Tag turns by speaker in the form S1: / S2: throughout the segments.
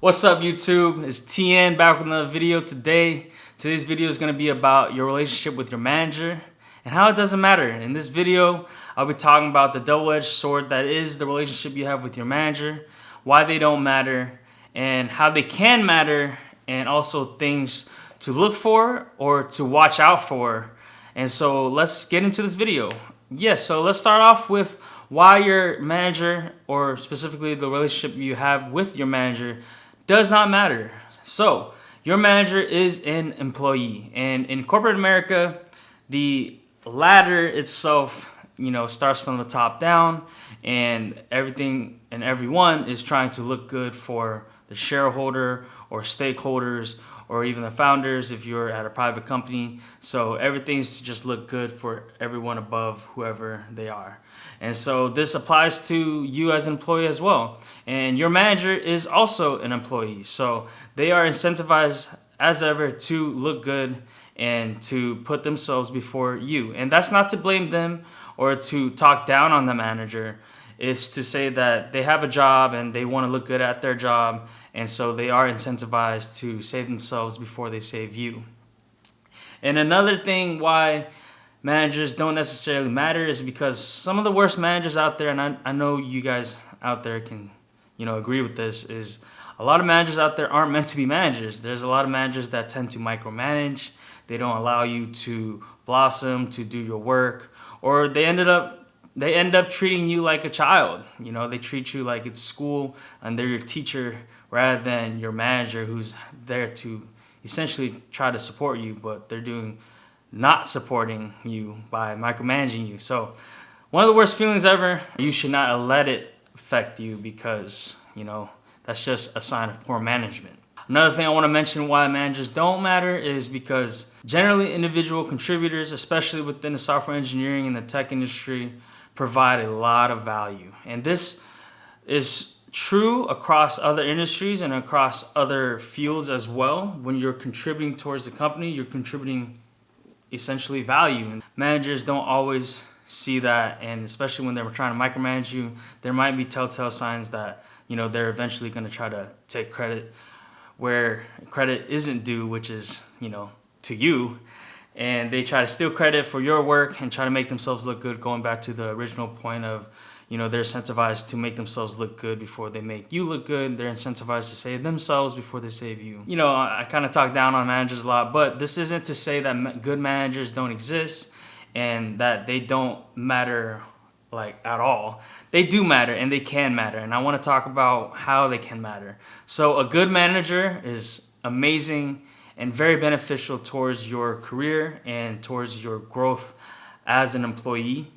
S1: What's up, YouTube? It's Thien back with another video today. Today's video is going to be about your relationship with your manager and how it doesn't matter. In this video, I'll be talking about the double-edged sword that is the relationship you have with your manager, why they don't matter, and how they can matter, and also things to look for or to watch out for. And so let's get into this video. So let's start off with why your manager, or specifically the relationship you have with your manager, does not matter. So your manager is an employee, and in corporate America, the ladder itself, starts from the top down, and everything and everyone is trying to look good for the shareholder or stakeholders or even the founders if you're at a private company. So everything's to just look good for everyone above whoever they are. And so this applies to you as an employee as well. And your manager is also an employee. So they are incentivized as ever to look good and to put themselves before you. And that's not to blame them or to talk down on the manager. It's to say that they have a job and they want to look good at their job. And so they are incentivized to save themselves before they save you. And another thing why managers don't necessarily matter is because some of the worst managers out there, and I know you guys out there can, agree with this, is a lot of managers out there aren't meant to be managers. There's a lot of managers that tend to micromanage. They don't allow you to blossom, to do your work, or they end up treating you like a child. They treat you like it's school and they're your teacher rather than your manager who's there to essentially try to support you, but they're not supporting you by micromanaging you. So one of the worst feelings ever, you should not let it affect you because, that's just a sign of poor management. Another thing I want to mention why managers don't matter is because generally individual contributors, especially within the software engineering and the tech industry, provide a lot of value. And this is true across other industries and across other fields as well. When you're contributing towards the company, you're contributing essentially value. And managers don't always see that, and especially when they're trying to micromanage you, there might be telltale signs that they're eventually going to try to take credit where credit isn't due, which is to you, and they try to steal credit for your work and try to make themselves look good, going back to the original point of they're incentivized to make themselves look good before they make you look good. They're incentivized to save themselves before they save you. I kind of talk down on managers a lot, but this isn't to say that good managers don't exist and that they don't matter at all. They do matter and they can matter, and I want to talk about how they can matter. So a good manager is amazing and very beneficial towards your career and towards your growth as an employee.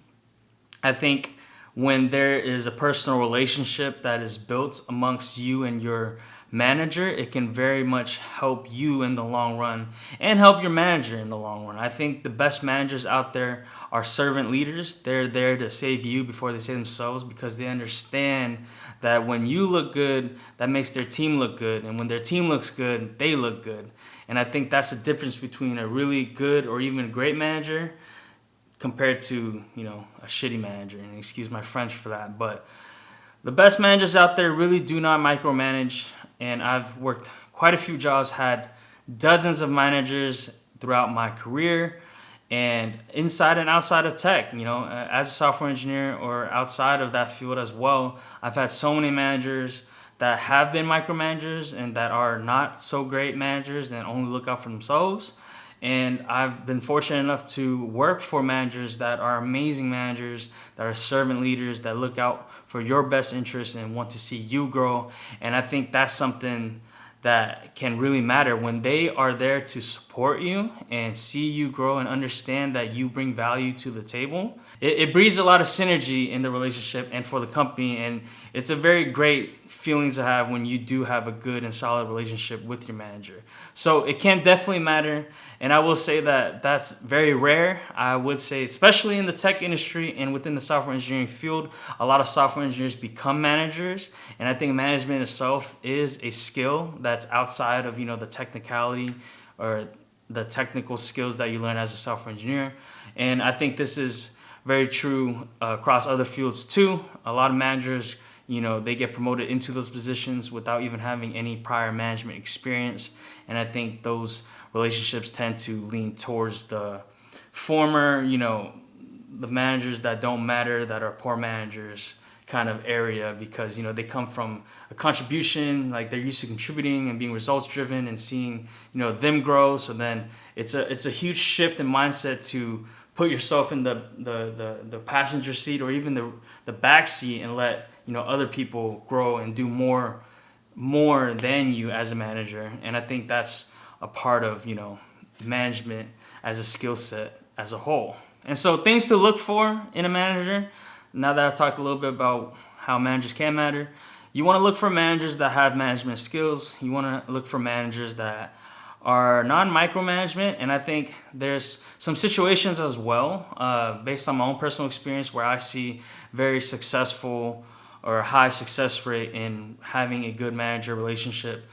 S1: I think when there is a personal relationship that is built amongst you and your manager, it can very much help you in the long run and help your manager in the long run. I think the best managers out there are servant leaders. They're there to save you before they save themselves, because they understand that when you look good, that makes their team look good. And when their team looks good, they look good. And I think that's the difference between a really good or even a great manager compared to, a shitty manager. And excuse my French for that, but the best managers out there really do not micromanage. And I've worked quite a few jobs, had dozens of managers throughout my career, and inside and outside of tech, as a software engineer or outside of that field as well. I've had so many managers that have been micromanagers and that are not so great managers and only look out for themselves. And I've been fortunate enough to work for managers that are amazing managers, that are servant leaders, that look out for your best interests and want to see you grow. And I think that's something that can really matter when they are there to support you and see you grow and understand that you bring value to the table. It breeds a lot of synergy in the relationship and for the company, and it's a very great feeling to have when you do have a good and solid relationship with your manager. So it can definitely matter, and I will say that that's very rare. I would say, especially in the tech industry and within the software engineering field, a lot of software engineers become managers, and I think management itself is a skill that's outside of the technicality or the technical skills that you learn as a software engineer. And I think this is very true across other fields too. A lot of managers they get promoted into those positions without even having any prior management experience. And I think those relationships tend to lean towards the former, the managers that don't matter, that are poor managers kind of area, because they come from a contribution, like they're used to contributing and being results driven and seeing them grow. So then it's a huge shift in mindset to put yourself in the passenger seat or even the back seat and let other people grow and do more than you as a manager. And I think that's a part of management as a skill set as a whole. And so things to look for in a manager, now that I've talked a little bit about how managers can matter, you want to look for managers that have management skills. You want to look for managers that are non-micromanagement. And I think there's some situations as well, based on my own personal experience, where I see very successful or high success rate in having a good manager relationship.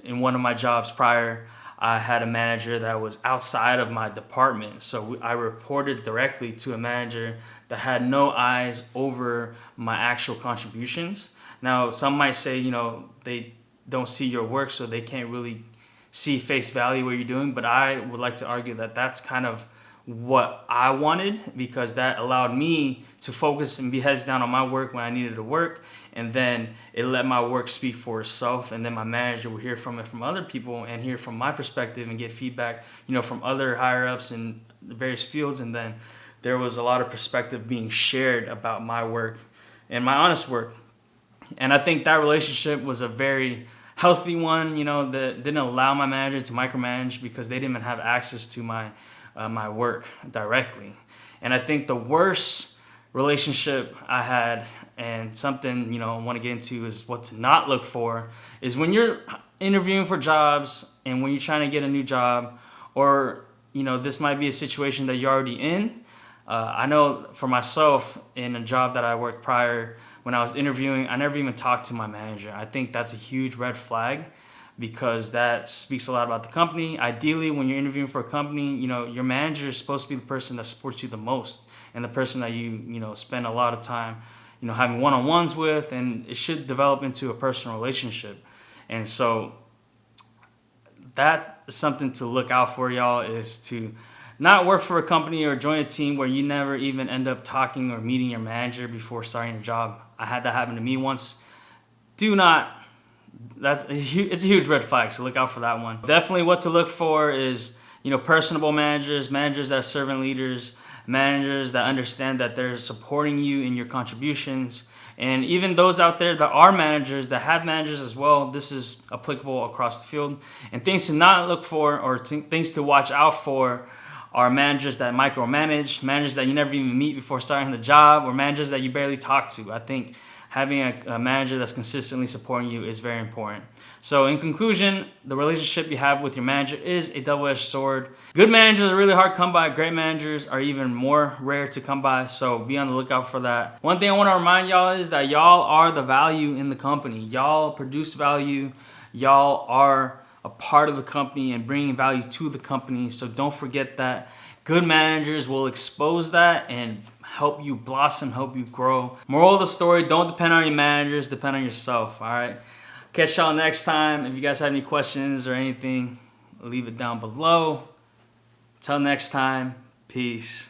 S1: In one of my jobs prior, I had a manager that was outside of my department. So I reported directly to a manager that had no eyes over my actual contributions. Now, some might say, they don't see your work, so they can't really see face value what you're doing. But I would like to argue that that's kind of what I wanted, because that allowed me to focus and be heads down on my work when I needed to work. And then it let my work speak for itself. And then my manager would hear from it from other people and hear from my perspective and get feedback, from other higher ups in the various fields. And then there was a lot of perspective being shared about my work and my honest work. And I think that relationship was a very healthy one, that didn't allow my manager to micromanage, because they didn't even have access to my work directly. And I think the worst relationship I had, and something I want to get into, is what to not look for, is when you're interviewing for jobs and when you're trying to get a new job, or this might be a situation that you're already in. I know for myself, in a job that I worked prior, when I was interviewing, I never even talked to my manager. I think that's a huge red flag, because that speaks a lot about the company. Ideally, when you're interviewing for a company, your manager is supposed to be the person that supports you the most, and the person that you spend a lot of time having one-on-ones with, and it should develop into a personal relationship. And so that is something to look out for, y'all, is to not work for a company or join a team where you never even end up talking or meeting your manager before starting a job. I had that happen to me once. It's a huge red flag, so look out for that one. Definitely what to look for is, personable managers that are servant leaders, managers that understand that they're supporting you in your contributions. And even those out there that are managers, that have managers as well, this is applicable across the field. And things to not look for, or things to watch out for, are managers that micromanage, managers that you never even meet before starting the job, or managers that you barely talk to. I think having a manager that's consistently supporting you is very important. So in conclusion, the relationship you have with your manager is a double-edged sword. Good managers are really hard to come by. Great managers are even more rare to come by. So be on the lookout for that. One thing I want to remind y'all is that y'all are the value in the company. Y'all produce value. Y'all are a part of the company and bringing value to the company. So don't forget that. Good managers will expose that and help you blossom, help you grow. Moral of the story, don't depend on your managers, depend on yourself, all right? Catch y'all next time. If you guys have any questions or anything, leave it down below. Till next time, peace.